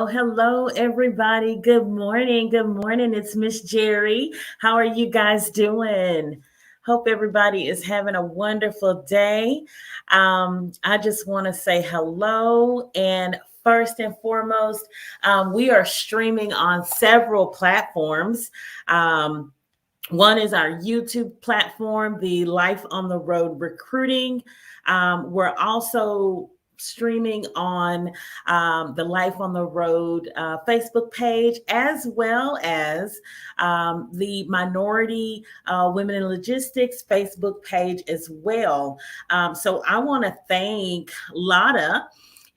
Hello, everybody. Good morning. It's Miss Jerri. How are you guys doing? Hope everybody is having a wonderful day. I just want to say hello. And first and foremost, we are streaming on several platforms. One is our YouTube platform, the Life on the Road Recruiting. We're also streaming on the Life on the Road Facebook page, as well as the Minority Women in Logistics Facebook page as well. So I want to thank Lotta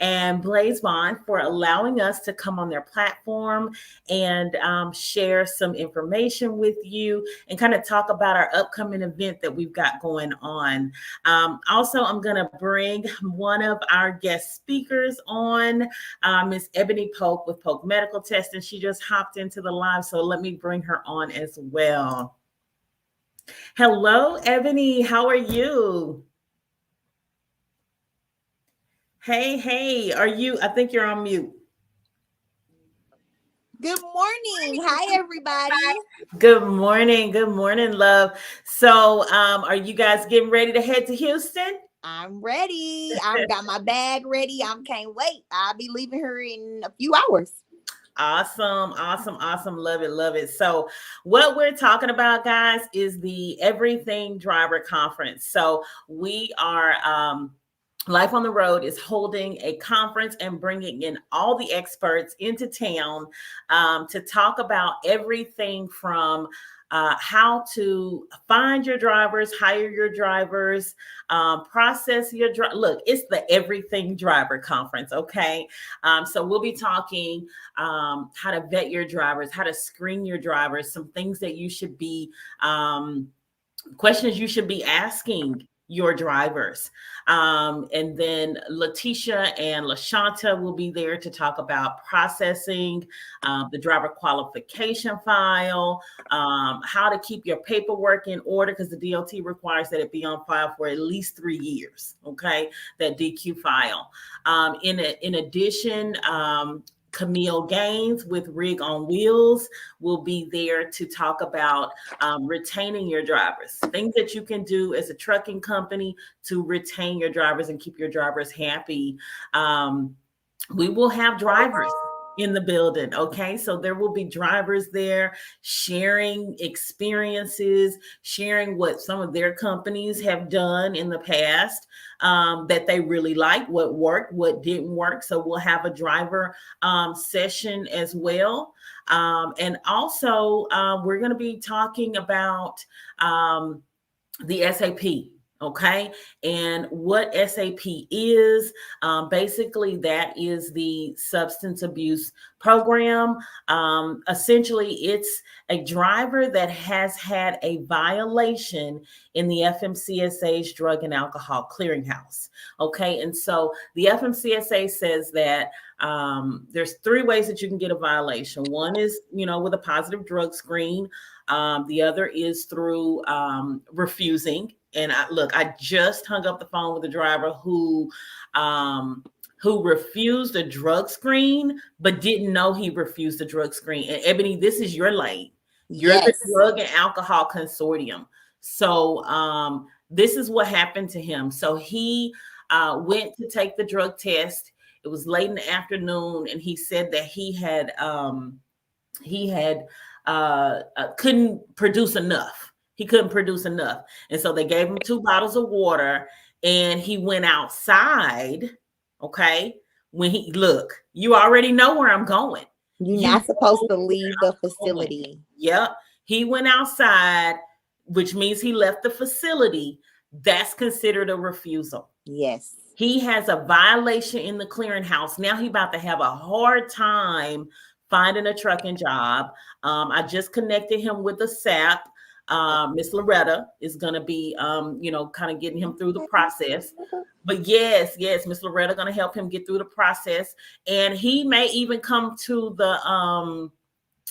and Blaze Bond for allowing us to come on their platform and share some information with you and kind of talk about our upcoming event that we've got going on. Also, I'm going to bring one of our guest speakers on, Miss Ebony Polk with Polk Medical Testing. She just hopped into the live, so let me bring her on as well. Hello, Ebony. How are you? Hey, are you? I think you're on mute. Good morning. Hi, everybody. Good morning, love. So, are you guys getting ready to head to Houston? I'm ready. I've got my bag ready. I can't wait. I'll be leaving her in a few hours. Awesome. Love it. So what we're talking about, guys, is the Everything Driver Conference. So we are Life on the Road is holding a conference and bringing in all the experts into town to talk about everything from how to find your drivers, hire your drivers, process your Look, it's the Everything Driver Conference, okay? So we'll be talking how to vet your drivers, how to screen your drivers, some things that you should be, questions you should be asking your drivers. And then Letitia and LaShanta will be there to talk about processing the driver qualification file, how to keep your paperwork in order, because the DOT requires that it be on file for at least 3 years, okay, that DQ file. In addition, Camille Gaines with Rig on Wheels will be there to talk about retaining your drivers, things that you can do as a trucking company to retain your drivers and keep your drivers happy. We will have drivers in the building, okay? So there will be drivers there sharing experiences, sharing what some of their companies have done in the past that they really like, what worked, what didn't work. So we'll have a driver session as well. And also we're going to be talking about the SAP. Okay. And what SAP is, basically that is the substance abuse program. Essentially it's a driver that has had a violation in the FMCSA's Drug and Alcohol Clearinghouse. Okay. And so the FMCSA says that there's 3 ways that you can get a violation. One is, with a positive drug screen. The other is through refusing. And I just hung up the phone with a driver who refused a drug screen, but didn't know he refused a drug screen. And Ebony, this is your lane. You're the Drug and Alcohol Consortium. So this is what happened to him. So he went to take the drug test. It was late in the afternoon, and he said that he couldn't produce enough. He couldn't produce enough. And so they gave him 2 bottles of water, and he went outside. Okay. You already know where I'm going. You're not supposed to leave the facility. Yep. He went outside, which means he left the facility that's considered a refusal. Yes. He has a violation in the clearinghouse. Now he about to have a hard time finding a trucking job. I just connected him with the SAP. Miss Loretta is going to be, kind of getting him through the process. But yes, Miss Loretta going to help him get through the process, and he may even come to the.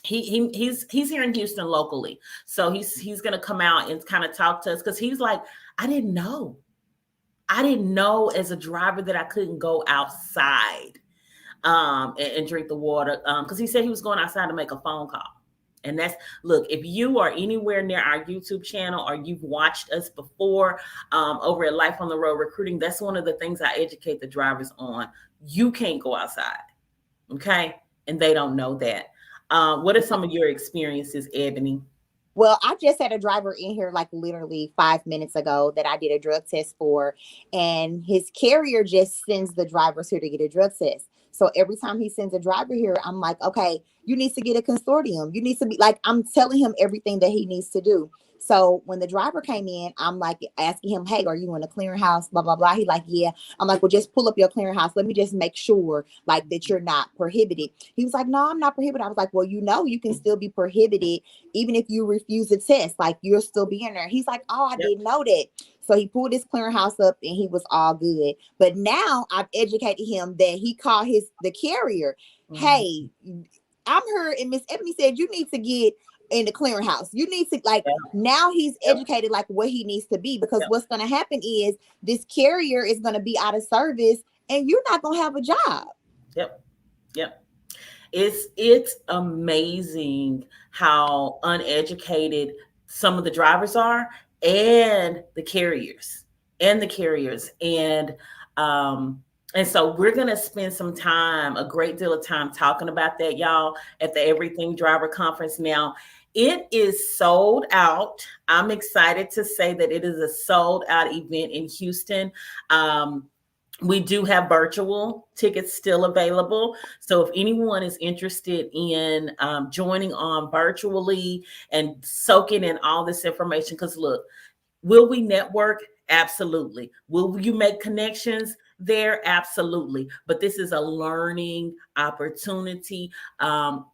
He's here in Houston locally, so he's going to come out and kind of talk to us, because he's like, I didn't know as a driver that I couldn't go outside and drink the water, because he said he was going outside to make a phone call. And that's, look, if you are anywhere near our YouTube channel or you've watched us before over at Life on the Road Recruiting, that's one of the things I educate the drivers on. You can't go outside, okay? And they don't know that. What are some of your experiences, Ebony? Well, I just had a driver in here like literally 5 minutes ago that I did a drug test for, and his carrier just sends the drivers here to get a drug test. So every time he sends a driver here, I'm like, okay, you need to get a consortium. You need to be like, I'm telling him everything that he needs to do. So when the driver came in, I'm like asking him, hey, are you in a clearinghouse? Blah, blah, blah. He like, yeah. I'm like, well, just pull up your clearinghouse. Let me just make sure like that you're not prohibited. He was like, no, I'm not prohibited. I was like, well, you can still be prohibited even if you refuse a test. Like, you'll still be in there. He's like, oh, I didn't know that. So he pulled his clearinghouse up and he was all good. But now I've educated him that he called the carrier. Mm-hmm. Hey, I'm here, and Miss Ebony said you need to get in the clearinghouse. You need to now he's educated like what he needs to be, because what's going to happen is this carrier is going to be out of service and you're not going to have a job. Yep. It's amazing how uneducated some of the drivers are, and the carriers. And so we're going to spend a great deal of time talking about that, y'all, at the Everything Driver Conference. Now, it is sold out. I'm excited to say that it is a sold out event in Houston. We do have virtual tickets still available. So if anyone is interested in joining on virtually and soaking in all this information, because look, will we network? Absolutely. Will you make connections there? Absolutely. But this is a learning opportunity.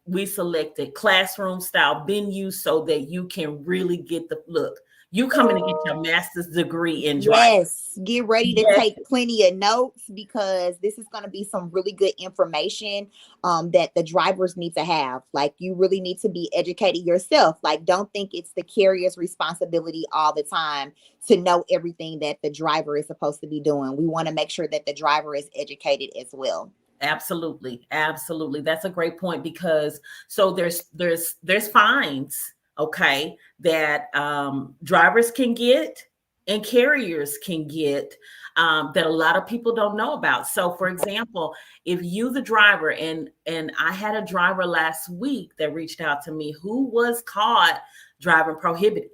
We selected classroom style venues so that you can really get the look. You coming to get your master's degree in driving. Yes, get ready to take plenty of notes, because this is going to be some really good information that the drivers need to have. Like, you really need to be educated yourself. Like, don't think it's the carrier's responsibility all the time to know everything that the driver is supposed to be doing. We want to make sure that the driver is educated as well. Absolutely. That's a great point, because so there's fines, okay, that drivers can get and carriers can get that a lot of people don't know about. So, for example, if you, the driver, and I had a driver last week that reached out to me who was caught driving prohibited.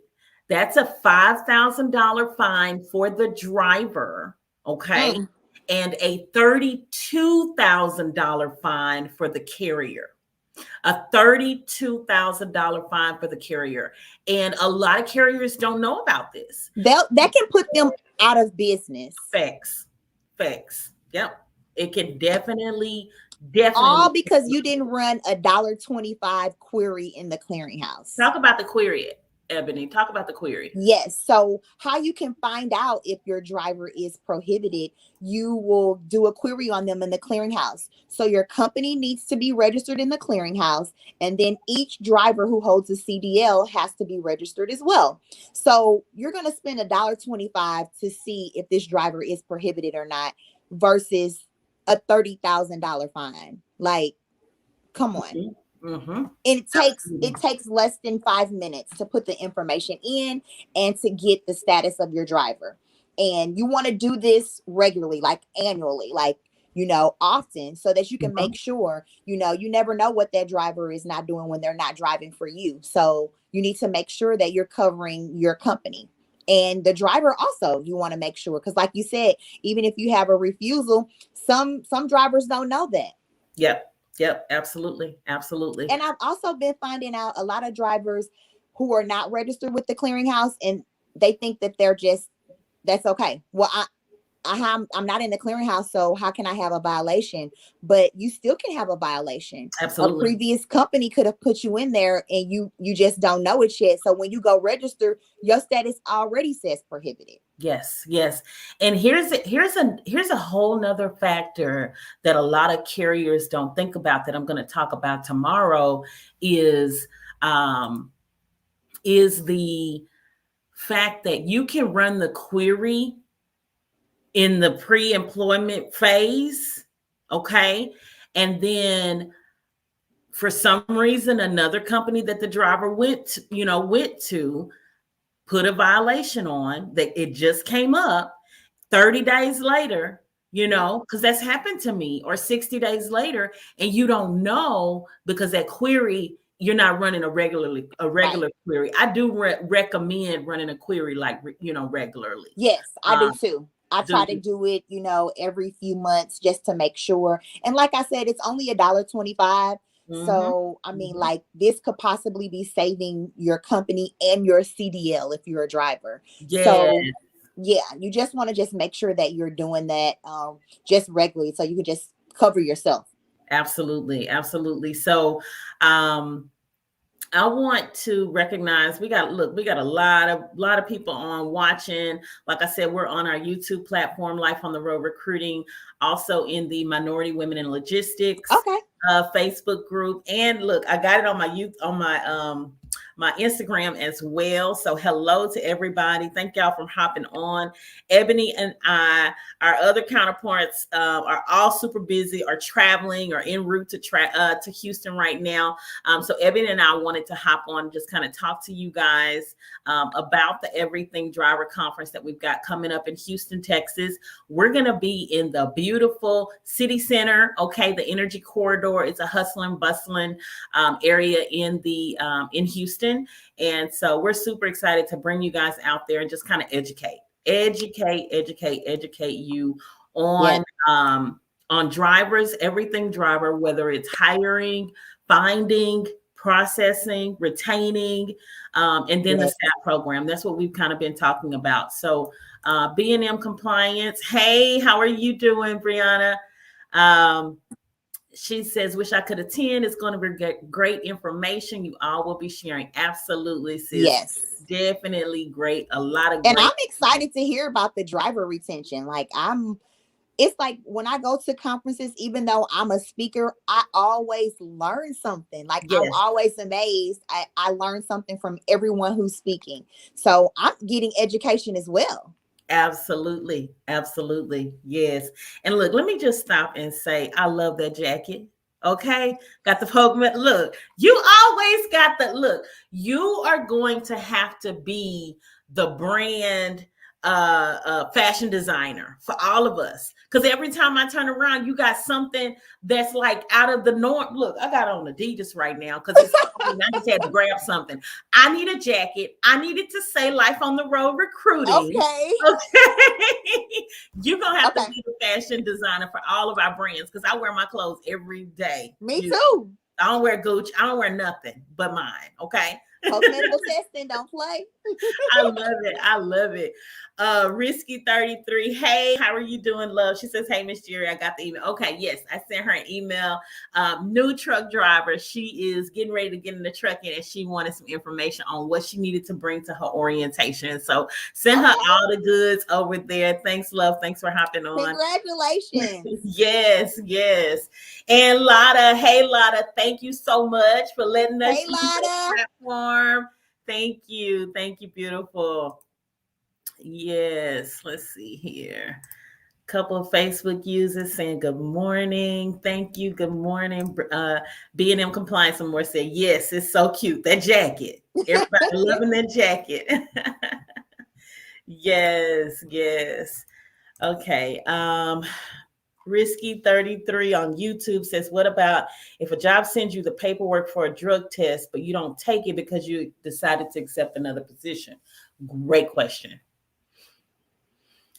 That's a $5,000 fine for the driver, okay, and a $32,000 fine for the carrier. A $32,000 fine for the carrier. And a lot of carriers don't know about this. That can put them out of business. Facts. Yep. It can definitely. All because you didn't run a $1.25 query in the clearinghouse. Talk about the query, Ebony. Talk about the query. Yes. So how you can find out if your driver is prohibited, you will do a query on them in the clearinghouse. So your company needs to be registered in the clearinghouse, and then each driver who holds a CDL has to be registered as well. So you're going to spend $1.25 to see if this driver is prohibited or not, versus a $30,000 fine. Like, come on. Mm-hmm. It takes less than 5 minutes to put the information in and to get the status of your driver. And you want to do this regularly, like annually, like, often, so that you can make sure, you never know what that driver is not doing when they're not driving for you. So you need to make sure that you're covering your company. And the driver also, you want to make sure, because like you said, even if you have a refusal, some drivers don't know that. Yep, absolutely. And I've also been finding out a lot of drivers who are not registered with the clearinghouse, and they think that they're just that's okay. Well, I'm not in the clearinghouse, so how can I have a violation? But you still can have a violation. A Absolutely. previous company could have put you in there, and you just don't know it yet. So when you go register, your status already says prohibited. Yes, yes. And here's a whole nother factor that a lot of carriers don't think about that I'm going to talk about tomorrow is um is the fact that you can run the query in the pre-employment phase, okay? And then for some reason another company that the driver went to put a violation on that it just came up 30 days later, because that's happened to me, or 60 days later, and you don't know because that query, you're not running a Right. regular query. I do recommend running a query like, regularly. Yes, I do Um, too. I do try to do it, every few months just to make sure. And like I said, it's only $1.25. mhm, So, I mean, mhm. like this could possibly be saving your company and your CDL if you're a driver. Yeah, So, yeah, you just want to just make sure that you're doing that just regularly so you can just cover yourself. absolutely, absolutely. So, um, I want to recognize we got a lot of people on watching. Like I said, we're on our YouTube platform, Life on the Road Recruiting, also in the Minority Women in Logistics Okay. Facebook group. And look, I got it on my Instagram as well. So hello to everybody. Thank y'all for hopping on. Ebony and I, our other counterparts, are all super busy, or traveling, or en route to Houston right now. So Ebony and I wanted to hop on and just kind of talk to you guys about the Everything Driver Conference that we've got coming up in Houston, Texas. We're going to be in the beautiful city center, okay, the Energy Corridor. It's a hustling, bustling area in Houston. And so we're super excited to bring you guys out there and just kind of educate you Yeah. on drivers, everything driver, whether it's hiring, finding, processing, retaining, and then the Yeah. SAP program. That's what we've kind of been talking about. So B&M compliance. Hey, how are you doing, Brianna? Um, she says, wish I could attend. It's going to be great information. You all will be sharing. Absolutely, sis. Yes. Definitely great. A lot of And I'm great. excited to hear about the driver retention. It's like when I go to conferences, even though I'm a speaker, I always learn something. Like I'm Yes, always amazed. I learn something from everyone who's speaking. So I'm getting education as well. absolutely. Absolutely. Yes. And look, let me just stop and say, I love that jacket. Okay. Got the Pokemon. Look, you always got the look. You are going to have to be the brand fashion designer for all of us. Because every time I turn around, you got something that's like out of the norm. Look, I got on Adidas right now because it's I just had to grab something. I need a jacket. I needed to say Life on the Road Recruiting. Okay. Okay. You're gonna have to Okay. be the fashion designer for all of our brands because I wear my clothes every day. Me too. I don't wear Gucci. I don't wear nothing but mine. Okay. Post medical testing, don't play. I love it. I love it. Risky 33. Hey, how are you doing, love? She says, hey, Miss Jerri, I got the email. Okay, yes, I sent her an email. New truck driver. She is getting ready to get in the truck and she wanted some information on what she needed to bring to her orientation. So send her Okay. all the goods over there. Thanks, love. Thanks for hopping on. Congratulations. Yes, yes. And Lotta, hey Lotta, thank you so much for letting us Hey, use your Lada. platform. Thank you. Thank you, beautiful. Yes, let's see here. Couple of Facebook users saying good morning. Thank you. Good morning. B&M Compliance and more said, yes, it's so cute. That jacket. Everybody loving that jacket. Yes, yes. Okay. Risky 33 on YouTube says, what about if a job sends you the paperwork for a drug test, but you don't take it because you decided to accept another position? Great question.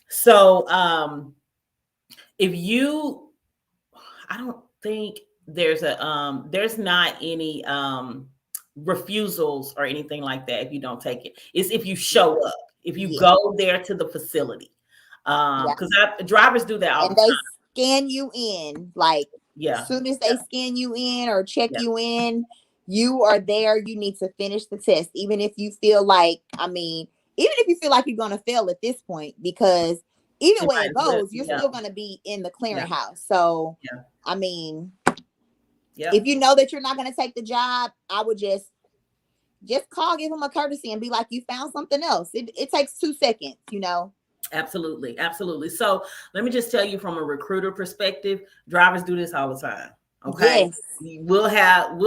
So if you, I don't think there's not any refusals or anything like that if you don't take it. It's if you show up. if you Yeah. go there to the facility. Because drivers do that all And the they time. scan you in. Like, Yeah. as soon as they scan you in or check Yeah. you in, you are there. You need to finish the test, even if you feel like, even if you feel like you're going to fail at this point, because either You way might it as well. goes, you're Yeah. still going to be in the Yeah. clearinghouse. So, Yeah. I mean, Yeah. if you know that you're not going to take the job, I would just call, give them a courtesy and be like, you found something else. It takes 2 seconds, you know? Absolutely. Absolutely. So let me just tell you from a recruiter perspective, drivers do this all the time. Okay. Yes. We'll have,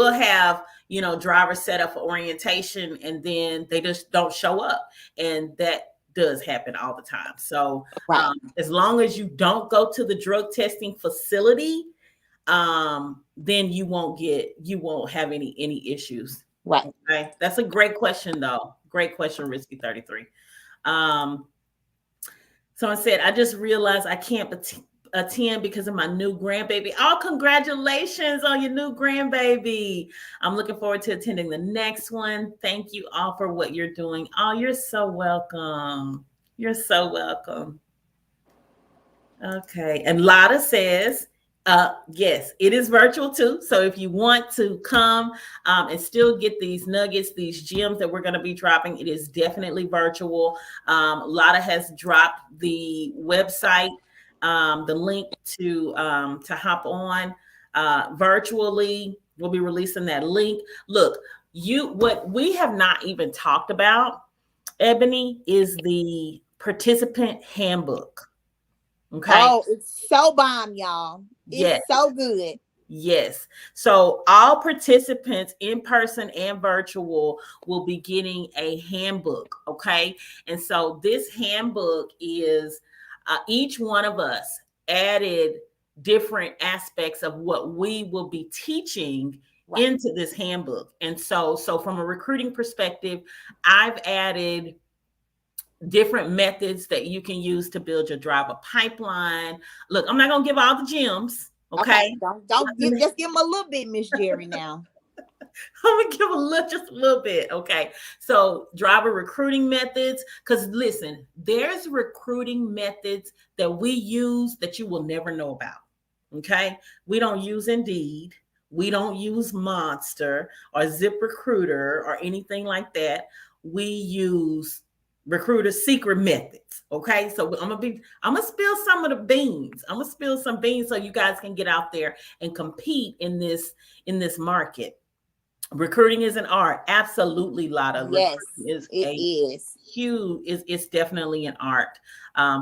drivers set up for orientation and then they just don't show up. And that does happen all the time. So Right. as long as you don't go to the drug testing facility, then you won't have any issues. Right. Okay. That's a great question though. Great question, Risky 33. Someone said, I just realized I can't attend because of my new grandbaby. Oh, congratulations on your new grandbaby. I'm looking forward to attending the next one. Thank you all for what you're doing. Oh, you're so welcome. You're so welcome. Okay. And Lotta says, yes, it is virtual too. So if you want to come and still get these nuggets, these gems that we're going to be dropping, it is definitely virtual. Lotta has dropped the website, the link to hop on virtually. We'll be releasing that link. Look, what we have not even talked about, Ebony, is the participant handbook. Okay. Oh, it's so bomb, y'all. Yes. It's so good. Yes. So all participants in person and virtual will be getting a handbook. Okay. And so this handbook is each one of us added different aspects of what we will be teaching into this handbook. And so from a recruiting perspective, I've added different methods that you can use to build your driver pipeline. Look, I'm not going to give all the gems. Okay. Don't just give them a little bit, Miss Jerri. Now I'm gonna give just a little bit. Okay. So driver recruiting methods. Because listen, there's recruiting methods that we use that you will never know about. Okay. We don't use Indeed. We don't use Monster or ZipRecruiter or anything like that. We use recruiter secret methods. Okay. So I'm gonna spill some of the beans. I'm gonna spill some beans so you guys can get out there and compete in this market. Recruiting is an art. Absolutely, Lotta. yes, Is it is huge. It's definitely an art,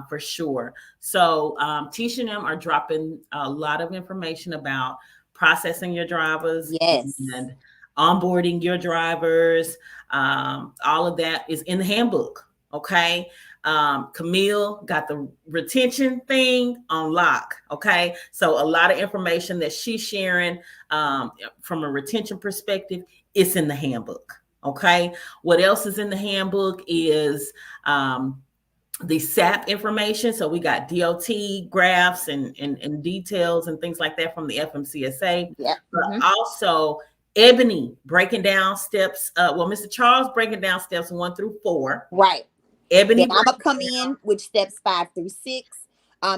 for sure. So Tisha and them are dropping a lot of information about processing your drivers Yes. and onboarding your drivers. All of that is in the handbook. Okay. Camille got the retention thing on lock. Okay. So a lot of information that she's sharing from a retention perspective, it's in the handbook. Okay. What else is in the handbook is the SAP information. So we got DOT graphs and details and things like that from the FMCSA. Yeah. But also Ebony breaking down steps. Mr. Charles breaking down steps 1 through 4. Right. Ebony, then I'm gonna come in with steps 5 through 6.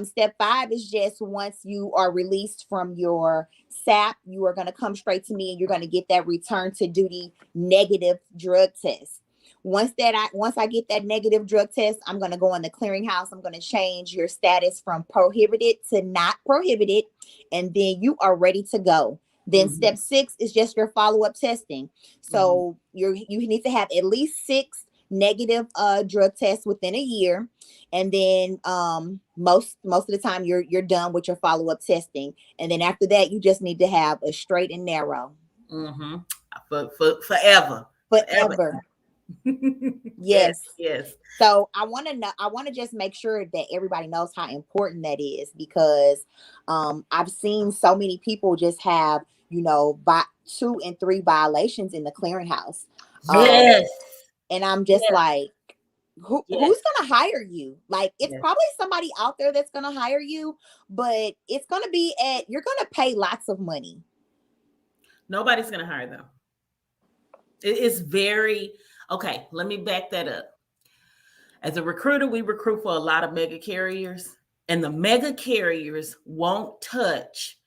Step 5 is just once you are released from your SAP, you are going to come straight to me and you're going to get that return to duty negative drug test. Once I get that negative drug test, I'm going to go in the clearinghouse. I'm going to change your status from prohibited to not prohibited, and then you are ready to go. Then step 6 is just your follow-up testing. So you need to have at least 6 negative drug tests within a year, and then most of the time you're done with your follow-up testing, and then after that you just need to have a straight and narrow. For forever. Yes. So I want to just make sure that everybody knows how important that is, because I've seen so many people just have 2 and 3 violations in the clearinghouse. Yes. And I'm just like, who's going to hire you? Like, it's probably somebody out there that's going to hire you, but it's going to be you're going to pay lots of money. Nobody's going to hire them. It is very, okay, let me back that up. As a recruiter, we recruit for a lot of mega carriers, and the mega carriers won't touch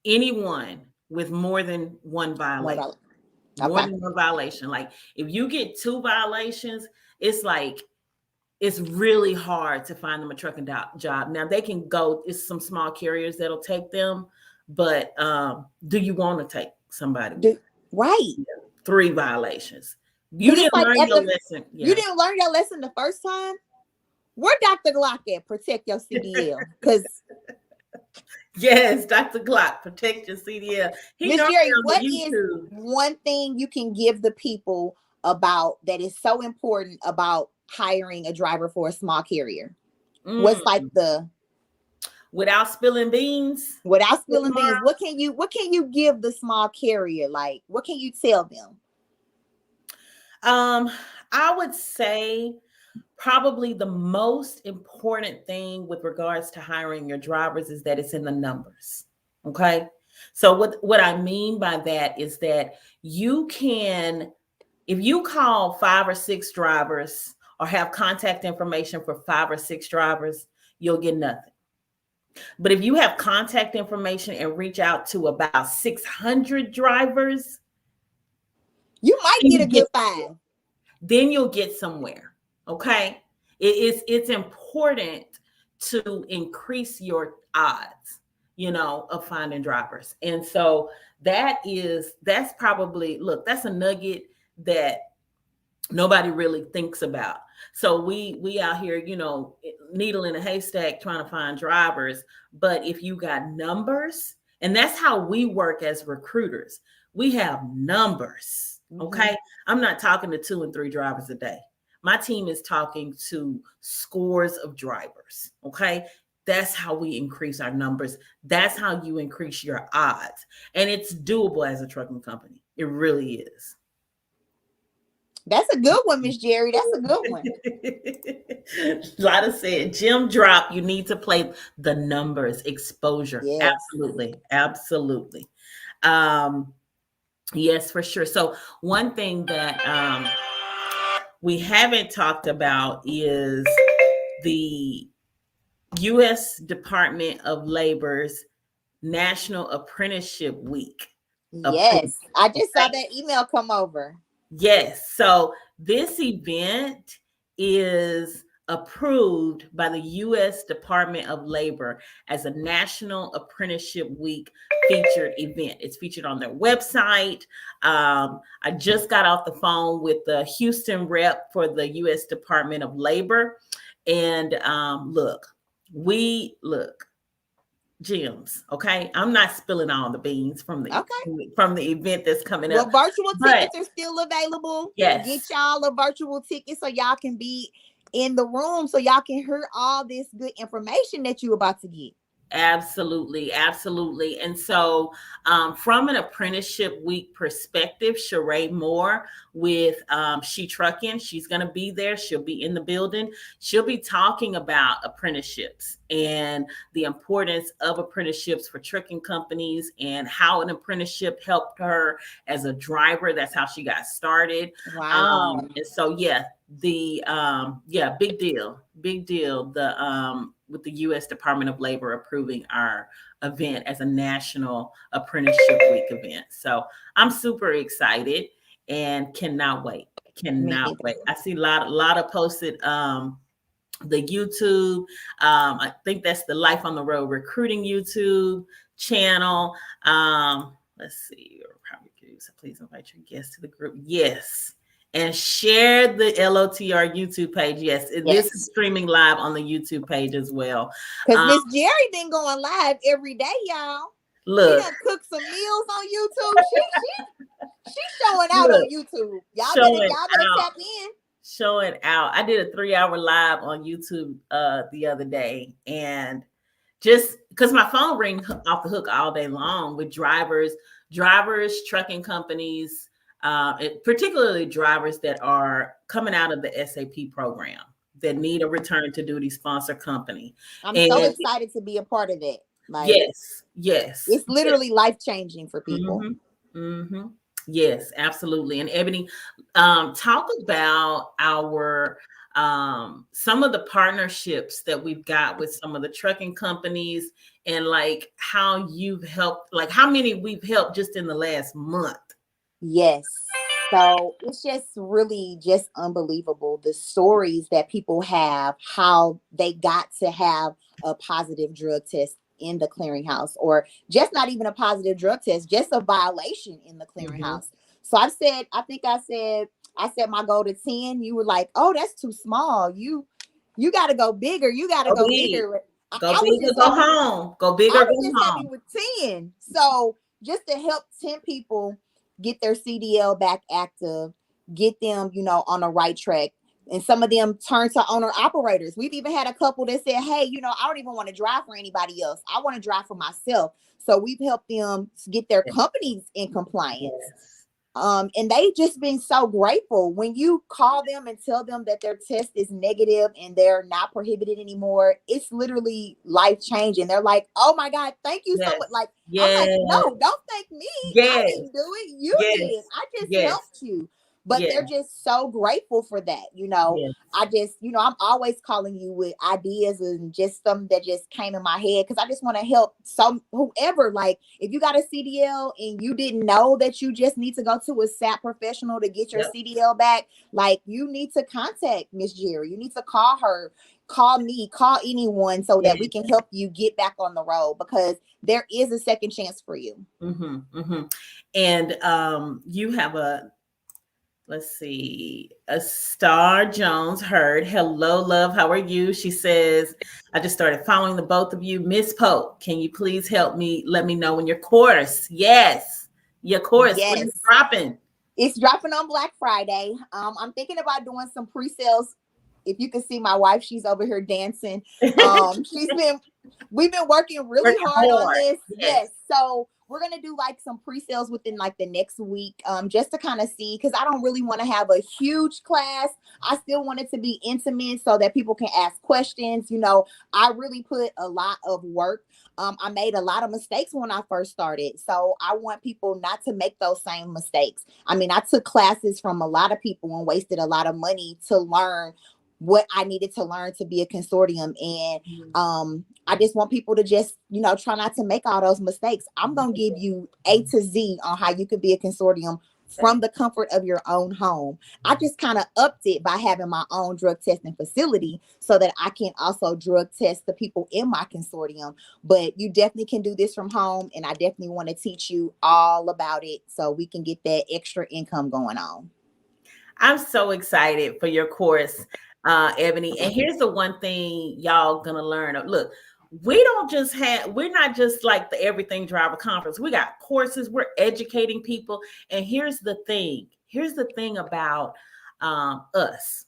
anyone with more than one violation. More Okay. than one violation. Like if you get 2 violations, it's like it's really hard to find them a trucking job. Now they can go, it's some small carriers that'll take them, but do you want to take somebody with right 3 violations? You it's didn't like learn your lesson. you didn't learn your lesson the first time. Where Dr. Glock at? Protect your CDL. Because yes, Dr. Glock, protect your CDL. Miss Jerri, what is one thing you can give the people about that is so important about hiring a driver for a small carrier? What's like the without spilling beans? Without spilling beans, what can you give the small carrier? Like, what can you tell them? I would say probably the most important thing with regards to hiring your drivers is that it's in the numbers. Okay. So what I mean by that is that you can, if you call 5 or 6 drivers or have contact information for 5 or 6 drivers, you'll get nothing. But if you have contact information and reach out to about 600 drivers, you might get a good 5. Then you'll get somewhere. Okay. It's important to increase your odds, of finding drivers. And so that's probably, look, that's a nugget that nobody really thinks about. So we out here, needle in a haystack trying to find drivers. But if you got numbers, and that's how we work as recruiters, we have numbers. Okay. I'm not talking to 2 and 3 drivers a day. My team is talking to scores of drivers. Okay. That's how we increase our numbers. That's how you increase your odds. And it's doable as a trucking company. It really is. That's a good one, Miss Jerri. That's a good one. Lotta said, Jim drop, you need to play the numbers, exposure. Yes. Absolutely. Yes, for sure. So one thing that we haven't talked about is the U.S. Department of Labor's National Apprenticeship Week. Yes, I just saw that email come over. Yes. So this event is approved by the U.S. Department of Labor as a National Apprenticeship Week featured event. It's featured on their website. I just got off the phone with the Houston rep for the U.S. Department of Labor. And Gems. Okay. I'm not spilling all the beans from the event that's coming up. Virtual tickets are still available. Yes. Get y'all a virtual ticket so y'all can be in the room, so y'all can hear all this good information that you're about to get. Absolutely. And so from an apprenticeship week perspective, Sheree Moore with She Trucking, she's going to be there. She'll be in the building. She'll be talking about apprenticeships and the importance of apprenticeships for trucking companies and how an apprenticeship helped her as a driver. That's how she got started. Wow. And so, big deal. With the U.S. Department of Labor approving our event as a National Apprenticeship Week event. So I'm super excited and cannot wait. I see a lot of posted the YouTube. I think that's the Life on the Road Recruiting YouTube channel. Let's see. Please invite your guests to the group. Yes. And share the LOTR YouTube page. Yes, this is streaming live on the YouTube page as well. Because Miss Jerri been going live every day, y'all. Look, she done cook some meals on YouTube. She's showing out on YouTube. Y'all better tap in. Showing out. I did a 3-hour live on YouTube the other day, and just because my phone rings off the hook all day long with drivers, trucking companies. Particularly drivers that are coming out of the SAP program that need a return to duty sponsor company. I'm so excited to be a part of that. Yes. It's literally life-changing for people. Yes, absolutely. And Ebony, talk about our some of the partnerships that we've got with some of the trucking companies, and like how you've helped, like how many we've helped just in the last month. Yes. So it's just really just unbelievable the stories that people have, how they got to have a positive drug test in the clearinghouse, or just not even a positive drug test, just a violation in the clearinghouse. So I said my goal to 10. You were like, oh, that's too small. You got to go bigger. You got to go bigger. Go big or go home. Go big or go home. Happy with 10. So just to help 10 people get their CDL back active, get them, on the right track. And some of them turn to owner operators. We've even had a couple that said, hey, I don't even want to drive for anybody else. I want to drive for myself. So we've helped them get their companies in compliance. Yes. And they just been so grateful when you call them and tell them that their test is negative and they're not prohibited anymore. It's literally life changing. They're like, oh my God, thank you so much. Like, I'm like, no, don't thank me. I didn't do it. You did. I just helped you. But they're just so grateful for that. I just, I'm always calling you with ideas and just something that just came in my head, because I just want to help whoever. Like, if you got a CDL and you didn't know that you just need to go to a SAP professional to get your CDL back, like, you need to contact Miss Jerri. You need to call her, call me, call anyone, so that we can help you get back on the road, because there is a second chance for you. And you have let's see, a Star Jones heard. Hello, love. How are you? She says, I just started following the both of you. Miss Pope, can you please help me? Let me know when your course. Yes. Your course. Yes. When it's dropping. It's dropping on Black Friday. I'm thinking about doing some pre-sales. If you can see my wife, she's over here dancing. We've been working really hard on this. Yes. So we're going to do like some pre-sales within like the next week, just to kind of see, because I don't really want to have a huge class. I still want it to be intimate so that people can ask questions. I really put a lot of work. I made a lot of mistakes when I first started. So I want people not to make those same mistakes. I mean, I took classes from a lot of people and wasted a lot of money to learn what I needed to learn to be a consortium. And I just want people to just, try not to make all those mistakes. I'm going to give you A to Z on how you can be a consortium from the comfort of your own home. I just kind of upped it by having my own drug testing facility so that I can also drug test the people in my consortium. But you definitely can do this from home. And I definitely want to teach you all about it so we can get that extra income going on. I'm so excited for your course, Ebony. And here's the one thing y'all gonna learn. Look, we're not just like the Everything Driver Conference. We got courses, we're educating people. And here's the thing about us.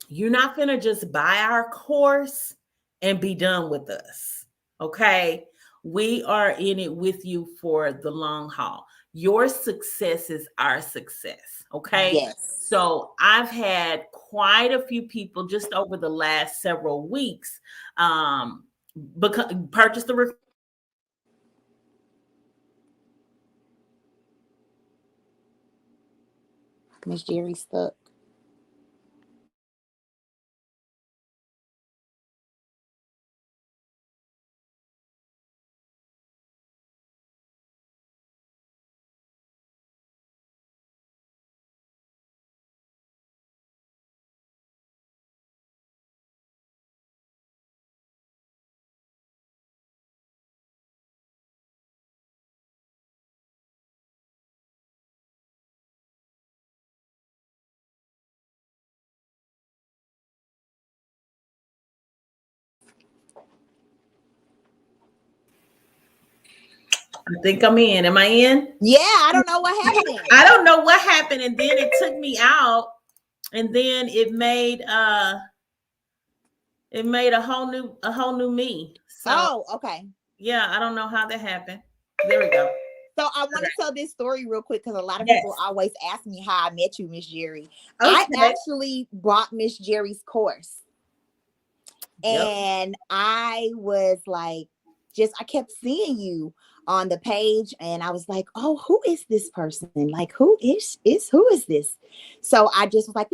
You're not gonna just buy our course and be done with us. Okay. We are in it with you for the long haul. Your success is our success. Okay. Yes. So I've had quite a few people just over the last several weeks purchase the Miss Jerri stuck. I think I'm in. Am I in? Yeah, I don't know what happened. I don't know what happened. And then it took me out. And then it made a whole new me. So, okay. Yeah, I don't know how that happened. There we go. So I want to tell this story real quick because a lot of people always ask me how I met you, Miss Jerri. Okay. I actually bought Miss Jerri's course. And I was like I kept seeing you on the page, and I was like, oh, who is this person? Like, who is this? So I just was like,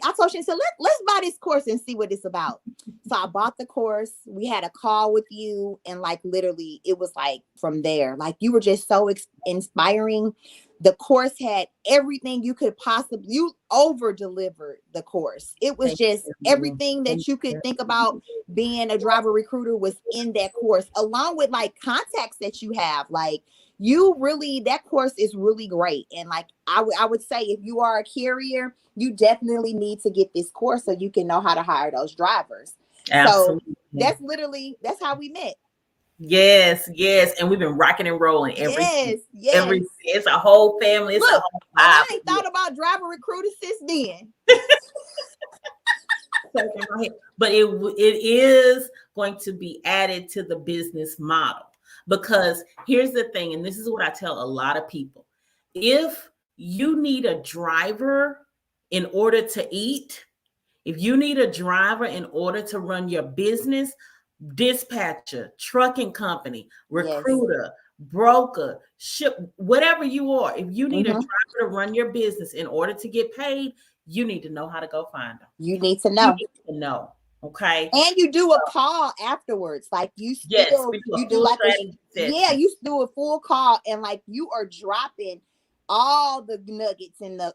I told you, so let's buy this course and see what it's about. So I bought the course. We had a call with you, and like literally it was like from there, like you were just so inspiring. The course had everything you could possibly, you over delivered the course. It was just everything that you could think about being a driver recruiter was in that course, along with like contacts that you have. Like you really, that course is really great. And like I would say, if you are a carrier, you definitely need to get this course so you can know how to hire those drivers. Absolutely. So that's how we met. Yes, and we've been rocking and rolling yes. It's a whole family. It's a whole vibe. I ain't thought about driver recruiters since then. But it is going to be added to the business model, because here's the thing, and this is what I tell a lot of people: if you need a driver in order to eat, if you need a driver in order to run your business, dispatcher, trucking company, recruiter, broker, ship, whatever you are, if you need a driver to run your business in order to get paid, you need to know how to go find them. You need to know. Okay. And you do a call afterwards. Like you still, you do like you do a full call, and like you are dropping all the nuggets in the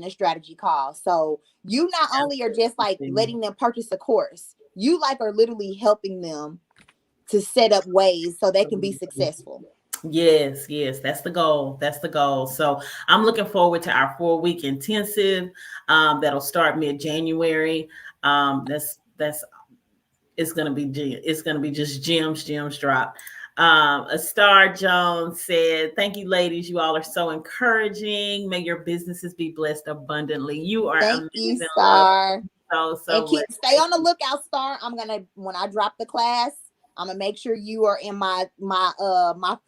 strategy call. So you not only are just like letting them purchase a course, you like are literally helping them to set up ways so they can be successful. Yes, that's the goal. So I'm looking forward to our 4-week intensive that'll start mid-January. It's gonna be just gems drop. A Star Jones said, "Thank you, ladies. You all are so encouraging. May your businesses be blessed abundantly." You are amazing. You, Star. So and stay on the lookout, Star. When I drop the class, I'm gonna make sure you are in my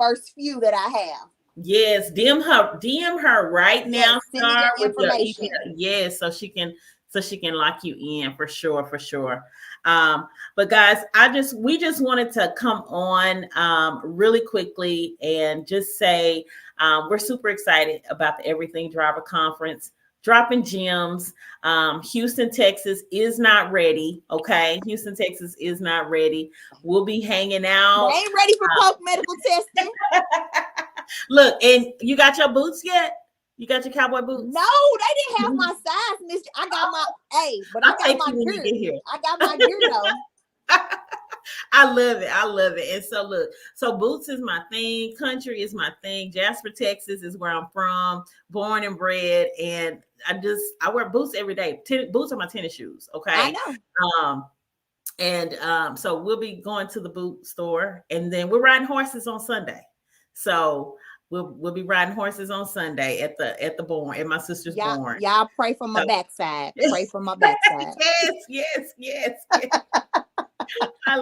first few that I have. Yes, DM her right now, Star, with your email. Yes, so she can lock you in for sure. But guys, we just wanted to come on really quickly and just say we're super excited about the Everything Driver Conference. Dropping gems. Houston, Texas is not ready. Okay, Houston, Texas is not ready. We'll be hanging out. They ain't ready for poke medical testing. Look, and you got your boots yet? You got your cowboy boots? No, they didn't have my size, Miss. I got my but I got my gear. I got my gear though. I love it. And so boots is my thing. Country is my thing. Jasper, Texas is where I'm from, born and bred. And I wear boots every day. Boots are my tennis shoes. Okay. I know. So we'll be going to the boot store, and then we're riding horses on Sunday. So we'll be riding horses on Sunday at the barn, at my sister's barn. Y'all pray for my backside. Pray for my backside. Yes. I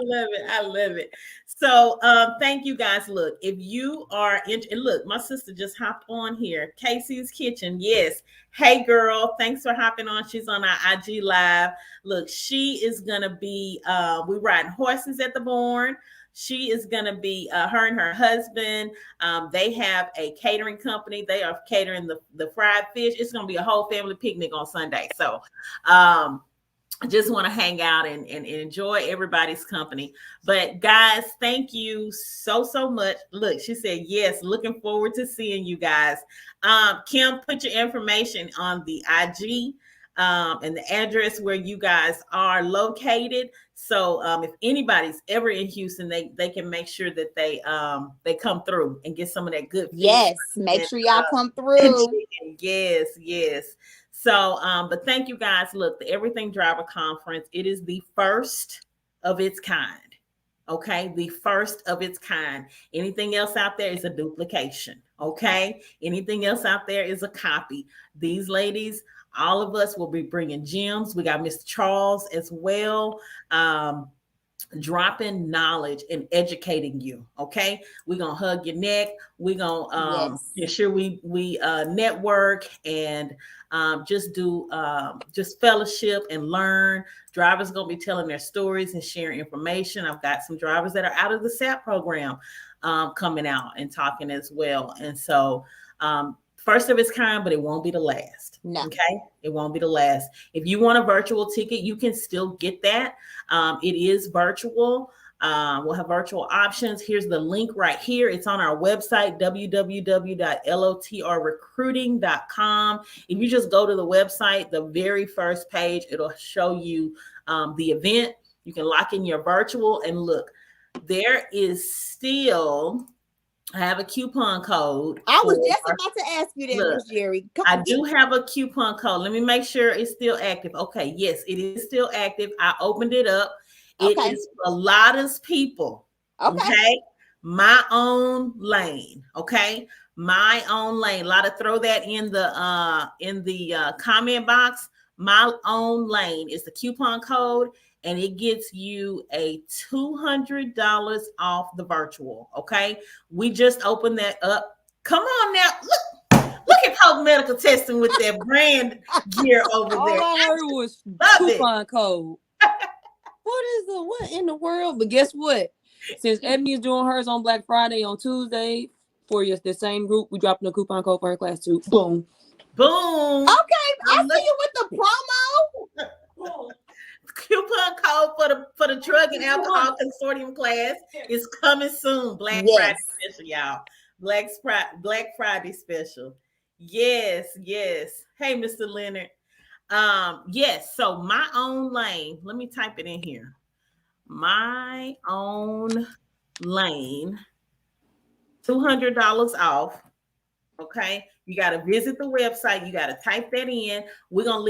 love it. So thank you guys. Look, if you are look, my sister just hopped on here. Casey's Kitchen. Yes. Hey girl, thanks for hopping on. She's on our IG live. Look, she is gonna be we're riding horses at the barn. She is going to be her and her husband. They have a catering company. They are catering the fried fish. It's going to be a whole family picnic on Sunday. So I just want to hang out and enjoy everybody's company. But guys, thank you so much. Look, she said, yes, looking forward to seeing you guys. Kim, put your information on the IG and the address where you guys are located. So if anybody's ever in Houston, they can make sure that they come through and get some of that good fish. Yes, make sure y'all come through. Yes. So, but thank you guys. Look, the Everything Driver Conference, it is the first of its kind. Okay, the first of its kind. Anything else out there is a duplication. Okay, anything else out there is a copy. These ladies, all of us will be bringing gems. We got Mr. Charles as well. dropping knowledge and educating you. Okay, we're gonna hug your neck. We're gonna ensure we network and just do just fellowship and learn. Drivers gonna be telling their stories and sharing information. I've got some drivers that are out of the SAP program coming out and talking as well. And so first of its kind, but it won't be the last. No. Okay, it won't be the last. If you want a virtual ticket, you can still get that. It is virtual. We'll have virtual options. Here's the link right here. It's on our website, www.lotrrecruiting.com. If you just go to the website, the very first page, it'll show you the event. You can lock in your virtual and look. There is still, I have a coupon code. I was just about to ask you that, Miss Jerri. I do have a coupon code. Let me make sure it's still active. Okay, yes, it is still active. I opened it up. It is for Lotta's people. Okay. My own lane. Okay. My own lane. Lotta, throw that in the comment box. My own lane is the coupon code, and it gets you a $200 off the virtual. Okay. We just opened that up. Come on now. Look at Hope Medical Testing with their brand gear over there. All I heard was coupon code. What in the world? But guess what? Since Ebony is doing hers on Black Friday on Tuesday for the same group, we dropping a coupon code for her class too. Boom. Boom. Okay, I see you with the promo. Coupon code for the drug and alcohol consortium class is coming soon. Black Friday special, y'all. Black Friday special. Yes. Hey, Mr. Leonard. Yes. So my own lane. Let me type it in here. My own lane. $200 off. Okay. You got to visit the website. You got to type that in. We're going to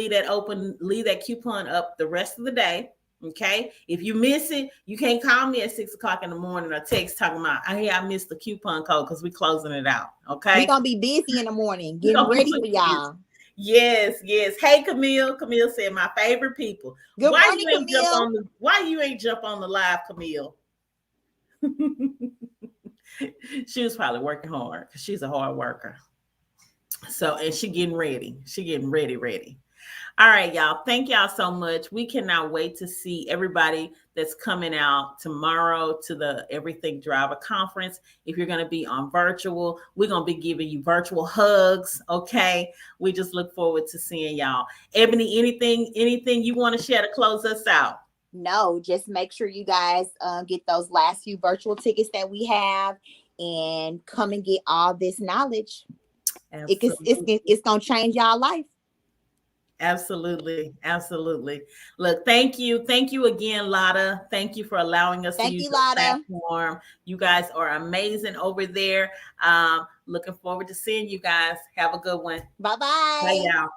leave that coupon up the rest of the day. Okay. If you miss it, you can't call me at 6:00 in the morning or text talking about, hey, I missed the coupon code because we're closing it out. Okay. We're going to be busy in the morning. Getting ready for y'all. Yes. Hey, Camille. Camille said, my favorite people. Good morning, Camille. Why you ain't jump on the live, Camille? She was probably working hard because she's a hard worker. So, and she getting ready. Ready. All right, y'all. Thank y'all so much. We cannot wait to see everybody that's coming out tomorrow to the Everything Driver Conference. If you're going to be on virtual, we're going to be giving you virtual hugs. Okay. We just look forward to seeing y'all. Ebony, anything you want to share to close us out? No, just make sure you guys get those last few virtual tickets that we have and come and get all this knowledge. It's going to change y'all life. Absolutely. Look, thank you again, Lotta. Thank you for allowing us to use the platform. You guys are amazing over there. Looking forward to seeing you guys. Have a good one. Bye-bye. Bye, y'all.